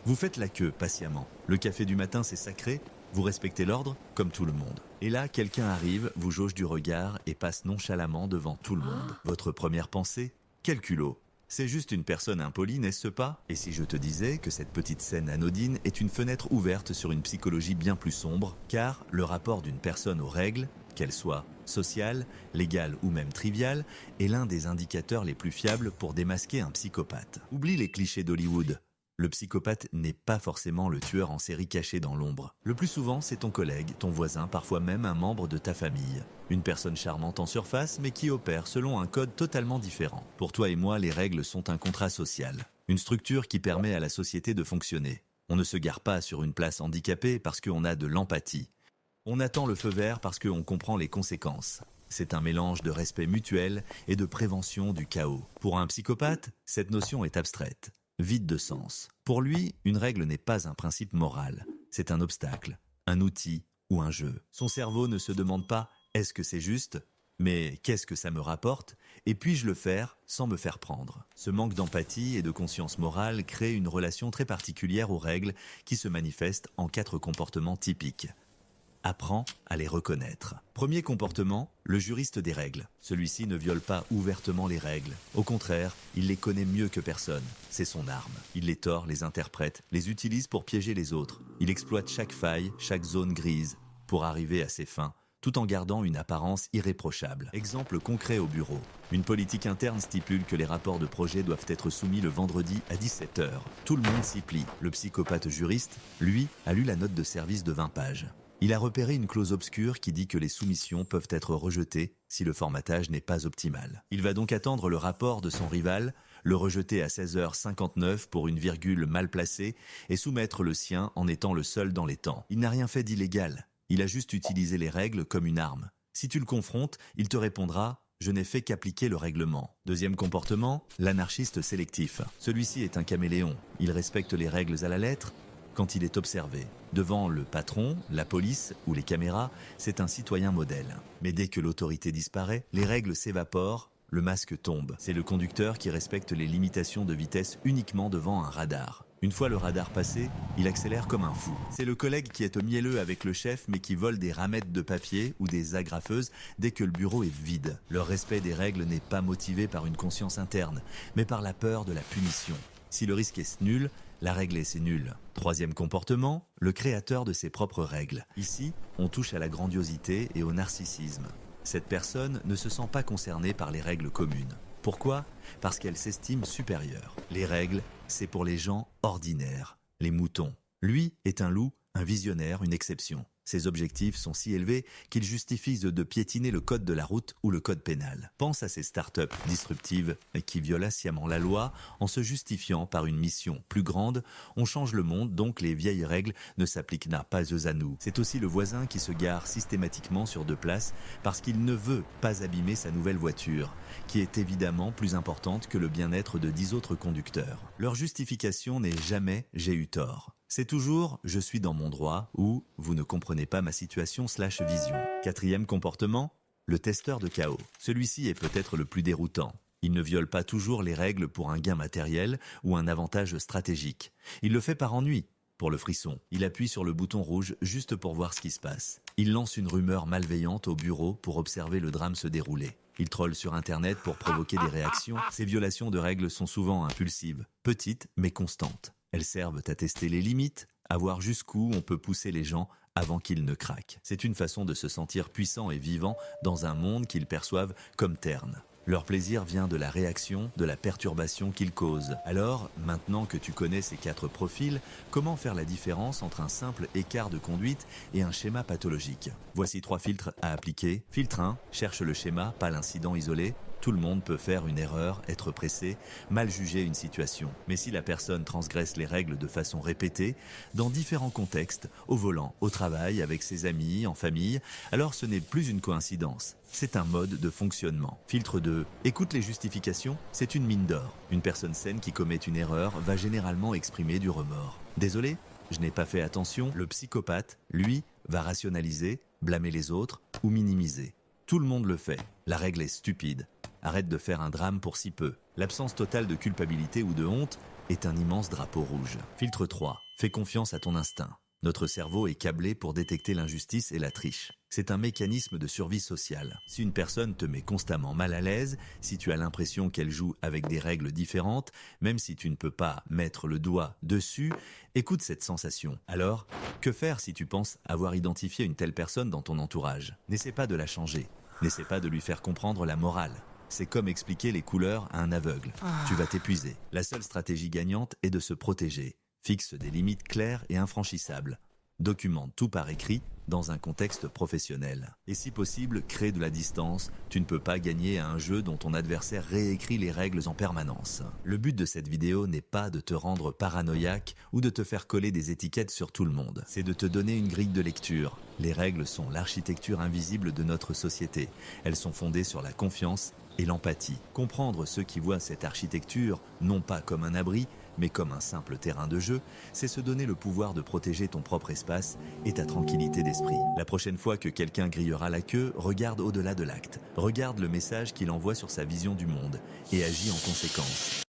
Vous faites la queue patiemment. Le café du matin, c'est sacré. Vous respectez l'ordre, comme tout le monde. Et là, quelqu'un arrive, vous jauge du regard et passe nonchalamment devant tout le monde. Votre première pensée? Quel culot! C'est juste une personne impolie, n'est-ce pas? Et si je te disais que cette petite scène anodine est une fenêtre ouverte sur une psychologie bien plus sombre, car le rapport d'une personne aux règles, qu'elles soient sociales, légales ou même triviales, est l'un des indicateurs les plus fiables pour démasquer un psychopathe. Oublie les clichés d'Hollywood. Le psychopathe n'est pas forcément le tueur en série caché dans l'ombre. Le plus souvent, c'est ton collègue, ton voisin, parfois même un membre de ta famille. Une personne charmante en surface, mais qui opère selon un code totalement différent. Pour toi et moi, les règles sont un contrat social. Une structure qui permet à la société de fonctionner. On ne se gare pas sur une place handicapée parce qu'on a de l'empathie. On attend le feu vert parce qu'on comprend les conséquences. C'est un mélange de respect mutuel et de prévention du chaos. Pour un psychopathe, cette notion est abstraite, vide de sens. Pour lui, une règle n'est pas un principe moral. C'est un obstacle, un outil ou un jeu. Son cerveau ne se demande pas « est-ce que c'est juste ?» mais « qu'est-ce que ça me rapporte ?» et « puis-je le faire sans me faire prendre ?» Ce manque d'empathie et de conscience morale crée une relation très particulière aux règles qui se manifestent en 4 comportements typiques. Apprends à les reconnaître. Premier comportement, le juriste des règles. Celui-ci ne viole pas ouvertement les règles. Au contraire, il les connaît mieux que personne. C'est son arme. Il les tord, les interprète, les utilise pour piéger les autres. Il exploite chaque faille, chaque zone grise, pour arriver à ses fins, tout en gardant une apparence irréprochable. Exemple concret au bureau. Une politique interne stipule que les rapports de projet doivent être soumis le vendredi à 17h. Tout le monde s'y plie. Le psychopathe juriste, lui, a lu la note de service de 20 pages. Il a repéré une clause obscure qui dit que les soumissions peuvent être rejetées si le formatage n'est pas optimal. Il va donc attendre le rapport de son rival, le rejeter à 16h59 pour une virgule mal placée et soumettre le sien en étant le seul dans les temps. Il n'a rien fait d'illégal. Il a juste utilisé les règles comme une arme. Si tu le confrontes, il te répondra « Je n'ai fait qu'appliquer le règlement ». Deuxième comportement, l'anarchiste sélectif. Celui-ci est un caméléon. Il respecte les règles à la lettre quand il est observé. Devant le patron, la police ou les caméras, c'est un citoyen modèle. Mais dès que l'autorité disparaît, les règles s'évaporent, le masque tombe. C'est le conducteur qui respecte les limitations de vitesse uniquement devant un radar. Une fois le radar passé, il accélère comme un fou. C'est le collègue qui est au mielleux avec le chef mais qui vole des ramettes de papier ou des agrafeuses dès que le bureau est vide. Leur respect des règles n'est pas motivé par une conscience interne, mais par la peur de la punition. Si le risque est nul, la règle est nul. Troisième comportement, le créateur de ses propres règles. Ici, on touche à la grandiosité et au narcissisme. Cette personne ne se sent pas concernée par les règles communes. Pourquoi? Parce qu'elle s'estime supérieure. Les règles, c'est pour les gens ordinaires, les moutons. Lui est un loup, un visionnaire, une exception. Ses objectifs sont si élevés qu'ils justifient de piétiner le code de la route ou le code pénal. Pense à ces startups disruptives qui violent sciemment la loi en se justifiant par une mission plus grande. On change le monde, donc les vieilles règles ne s'appliquent pas à nous. C'est aussi le voisin qui se gare systématiquement sur 2 places parce qu'il ne veut pas abîmer sa nouvelle voiture, qui est évidemment plus importante que le bien-être de 10 autres conducteurs. Leur justification n'est jamais « j'ai eu tort ». C'est toujours « je suis dans mon droit » ou « vous ne comprenez pas ma situation/vision ». Quatrième comportement, le testeur de chaos. Celui-ci est peut-être le plus déroutant. Il ne viole pas toujours les règles pour un gain matériel ou un avantage stratégique. Il le fait par ennui, pour le frisson. Il appuie sur le bouton rouge juste pour voir ce qui se passe. Il lance une rumeur malveillante au bureau pour observer le drame se dérouler. Il troll sur Internet pour provoquer des réactions. Ces violations de règles sont souvent impulsives, petites mais constantes. Elles servent à tester les limites, à voir jusqu'où on peut pousser les gens avant qu'ils ne craquent. C'est une façon de se sentir puissant et vivant dans un monde qu'ils perçoivent comme terne. Leur plaisir vient de la réaction, de la perturbation qu'ils causent. Alors, maintenant que tu connais ces 4 profils, comment faire la différence entre un simple écart de conduite et un schéma pathologique? Voici 3 filtres à appliquer. Filtre 1, cherche le schéma, pas l'incident isolé. Tout le monde peut faire une erreur, être pressé, mal juger une situation. Mais si la personne transgresse les règles de façon répétée, dans différents contextes, au volant, au travail, avec ses amis, en famille, alors ce n'est plus une coïncidence. C'est un mode de fonctionnement. Filtre 2. Écoute les justifications, c'est une mine d'or. Une personne saine qui commet une erreur va généralement exprimer du remords. Désolé, je n'ai pas fait attention. Le psychopathe, lui, va rationaliser, blâmer les autres ou minimiser. Tout le monde le fait. La règle est stupide. Arrête de faire un drame pour si peu. L'absence totale de culpabilité ou de honte, est un immense drapeau rouge. Filtre 3. Fais confiance à ton instinct. Notre cerveau est câblé pour détecter l'injustice et la triche. C'est un mécanisme de survie sociale. Si une personne te met constamment mal à l'aise, si tu as l'impression qu'elle joue avec des règles différentes, même si tu ne peux pas mettre le doigt dessus, écoute cette sensation. Alors, que faire si tu penses avoir identifié une telle personne dans ton entourage? N'essaie pas de la changer. N'essaie pas de lui faire comprendre la morale. C'est comme expliquer les couleurs à un aveugle. Tu vas t'épuiser. La seule stratégie gagnante est de se protéger. Fixe des limites claires et infranchissables. Documente tout par écrit dans un contexte professionnel. Et si possible, crée de la distance. Tu ne peux pas gagner à un jeu dont ton adversaire réécrit les règles en permanence. Le but de cette vidéo n'est pas de te rendre paranoïaque ou de te faire coller des étiquettes sur tout le monde. C'est de te donner une grille de lecture. Les règles sont l'architecture invisible de notre société. Elles sont fondées sur la confiance et l'empathie. Comprendre ceux qui voient cette architecture non pas comme un abri, mais comme un simple terrain de jeu, c'est se donner le pouvoir de protéger ton propre espace et ta tranquillité d'esprit. La prochaine fois que quelqu'un grillera la queue, regarde au-delà de l'acte. Regarde le message qu'il envoie sur sa vision du monde et agis en conséquence.